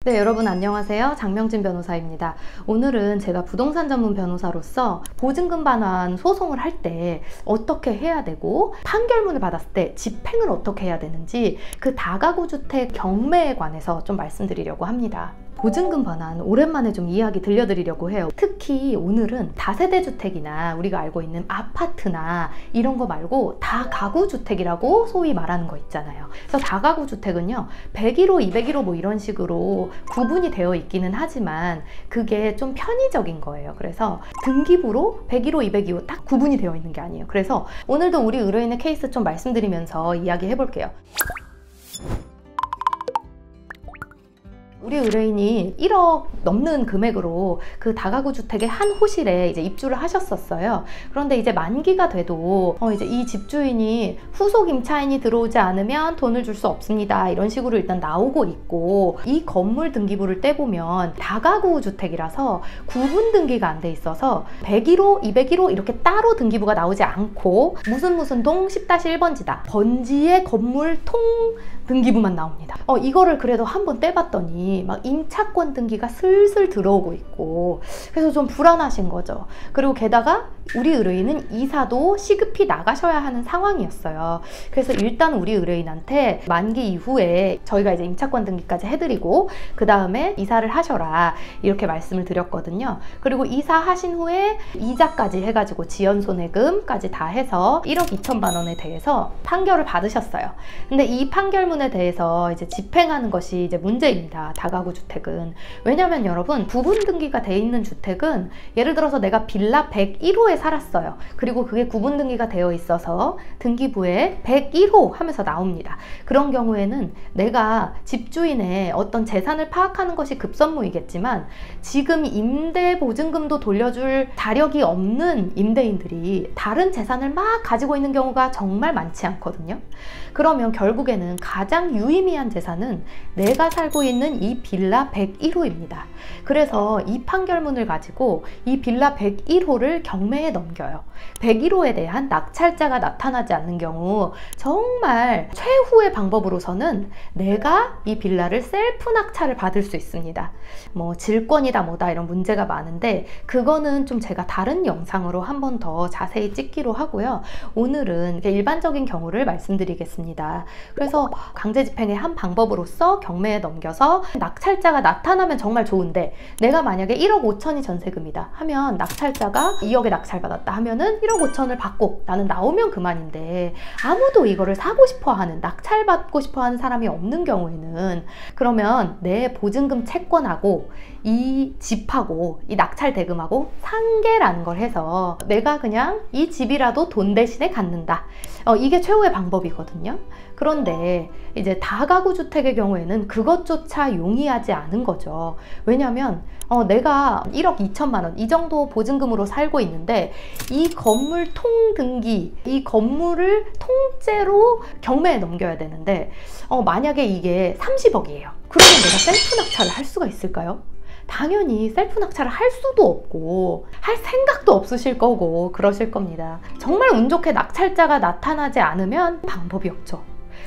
네, 여러분 안녕하세요. 장명진 변호사입니다. 오늘은 제가 부동산 전문 변호사로서 보증금 반환 소송을 할 때 어떻게 해야 되고 판결문을 받았을 때 집행을 어떻게 해야 되는지 그 다가구 주택 경매에 관해서 좀 말씀드리려고 합니다. 보증금 반환 오랜만에 좀 이야기 들려드리려고 해요. 특히 오늘은 다세대 주택이나 우리가 알고 있는 아파트나 이런 거 말고 다가구 주택이라고 소위 말하는 거 있잖아요. 그래서 다가구 주택은요 101호, 201호 뭐 이런 식으로 구분이 되어 있기는 하지만 그게 좀 편의적인 거예요. 그래서 등기부로 101호, 202호 딱 구분이 되어 있는 게 아니에요. 그래서 오늘도 우리 의뢰인의 케이스 좀 말씀드리면서 이야기 해볼게요. 우리 의뢰인이 1억 넘는 금액으로 그 다가구 주택의 한 호실에 이제 입주를 하셨었어요. 그런데 이제 만기가 돼도 이제 이 집주인이 후속 임차인이 들어오지 않으면 돈을 줄 수 없습니다. 이런 식으로 일단 나오고 있고, 이 건물 등기부를 떼보면 다가구 주택이라서 구분 등기가 안 돼 있어서 101호, 201호 이렇게 따로 등기부가 나오지 않고 무슨 동 10-1번지다. 번지의 건물 통 등기부만 나옵니다. 이거를 그래도 한번 떼봤더니 막 임차권 등기가 슬슬 들어오고 있고, 그래서 좀 불안하신 거죠. 그리고 게다가 우리 의뢰인은 이사도 시급히 나가셔야 하는 상황이었어요. 그래서 일단 우리 의뢰인한테 만기 이후에 저희가 이제 임차권 등기까지 해드리고 그 다음에 이사를 하셔라 이렇게 말씀을 드렸거든요. 그리고 이사하신 후에 이자까지 해가지고 지연손해금까지 다 해서 1억 2천만 원에 대해서 판결을 받으셨어요. 근데 이 판결문에 대해서 이제 집행하는 것이 이제 문제입니다. 다가구 주택은. 왜냐면 여러분, 구분 등기가 돼 있는 주택은 예를 들어서 내가 빌라 101호에 살았어요. 그리고 그게 구분 등기가 되어 있어서 등기부에 101호 하면서 나옵니다. 그런 경우에는 내가 집주인의 어떤 재산을 파악하는 것이 급선무이겠지만 지금 임대 보증금도 돌려줄 자력이 없는 임대인들이 다른 재산을 막 가지고 있는 경우가 정말 많지 않거든요. 그러면 결국에는 가장 유의미한 재산은 내가 살고 있는 이 빌라 101호입니다. 그래서 이 판결문을 가지고 이 빌라 101호를 경매에 넘겨요. 101호에 대한 낙찰자가 나타나지 않는 경우 정말 최후의 방법으로서는 내가 이 빌라를 셀프 낙찰을 받을 수 있습니다. 뭐 질권이다 뭐다 이런 문제가 많은데 그거는 좀 제가 다른 영상으로 한 번 더 자세히 찍기로 하고요. 오늘은 일반적인 경우를 말씀드리겠습니다. 그래서 강제 집행의 한 방법으로서 경매에 넘겨서 낙찰자가 나타나면 정말 좋은데, 내가 만약에 1억 5천이 전세금이다 하면 낙찰자가 2억에 낙찰받았다 하면은 1억 5천을 받고 나는 나오면 그만인데, 아무도 이거를 사고 싶어 하는, 낙찰받고 싶어 하는 사람이 없는 경우에는 그러면 내 보증금 채권하고 이 집하고 이 낙찰 대금하고 상계라는 걸 해서 내가 그냥 이 집이라도 돈 대신에 갖는다. 이게 최후의 방법이거든요. 그런데 이제 다가구 주택의 경우에는 그것조차 용이하지 않은 거죠. 왜냐면 내가 1억 2천만 원 이 정도 보증금으로 살고 있는데 이 건물 통 등기, 이 건물을 통째로 경매에 넘겨야 되는데 만약에 이게 30억이에요. 그러면 내가 셀프 낙찰을 할 수가 있을까요? 당연히 셀프 낙찰을 할 수도 없고 할 생각도 없으실 거고 그러실 겁니다. 정말 운 좋게 낙찰자가 나타나지 않으면 방법이 없죠.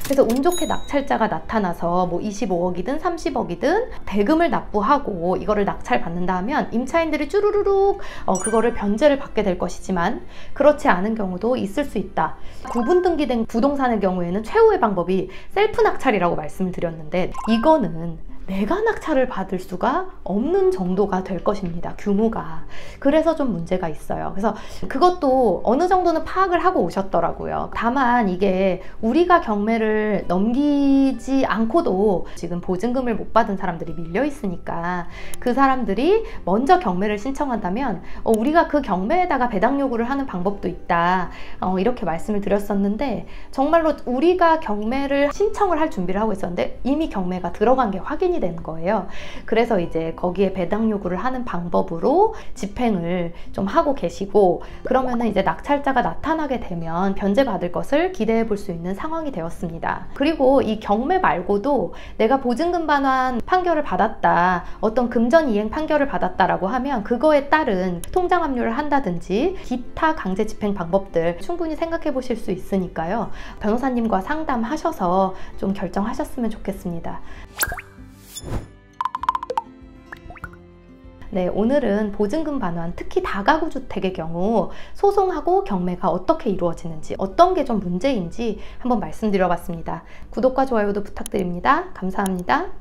그래서 운 좋게 낙찰자가 나타나서 뭐 25억이든 30억이든 대금을 납부하고 이거를 낙찰 받는다 하면 임차인들이 쭈루루룩 그거를 변제를 받게 될 것이지만, 그렇지 않은 경우도 있을 수 있다. 구분 등기된 부동산의 경우에는 최후의 방법이 셀프 낙찰이라고 말씀을 드렸는데, 이거는 내가 낙찰을 받을 수가 없는 정도가 될 것입니다. 규모가. 그래서 좀 문제가 있어요. 그래서 그것도 어느 정도는 파악을 하고 오셨더라고요. 다만 이게 우리가 경매를 넘기지 않고도 지금 보증금을 못 받은 사람들이 밀려 있으니까 그 사람들이 먼저 경매를 신청한다면 우리가 그 경매에다가 배당 요구를 하는 방법도 있다. 이렇게 말씀을 드렸었는데, 정말로 우리가 경매를 신청을 할 준비를 하고 있었는데 이미 경매가 들어간 게 확인이 되는 거예요. 그래서 이제 거기에 배당 요구를 하는 방법으로 집행을 좀 하고 계시고, 그러면은 이제 낙찰자가 나타나게 되면 변제받을 것을 기대해 볼 수 있는 상황이 되었습니다. 그리고 이 경매 말고도 내가 보증금 반환 판결을 받았다, 어떤 금전 이행 판결을 받았다라고 하면 그거에 따른 통장 압류를 한다든지 기타 강제 집행 방법들 충분히 생각해 보실 수 있으니까요. 변호사님과 상담하셔서 좀 결정하셨으면 좋겠습니다. 네, 오늘은 보증금 반환, 특히 다가구 주택의 경우 소송하고 경매가 어떻게 이루어지는지, 어떤 게 좀 문제인지 한번 말씀드려봤습니다. 구독과 좋아요도 부탁드립니다. 감사합니다.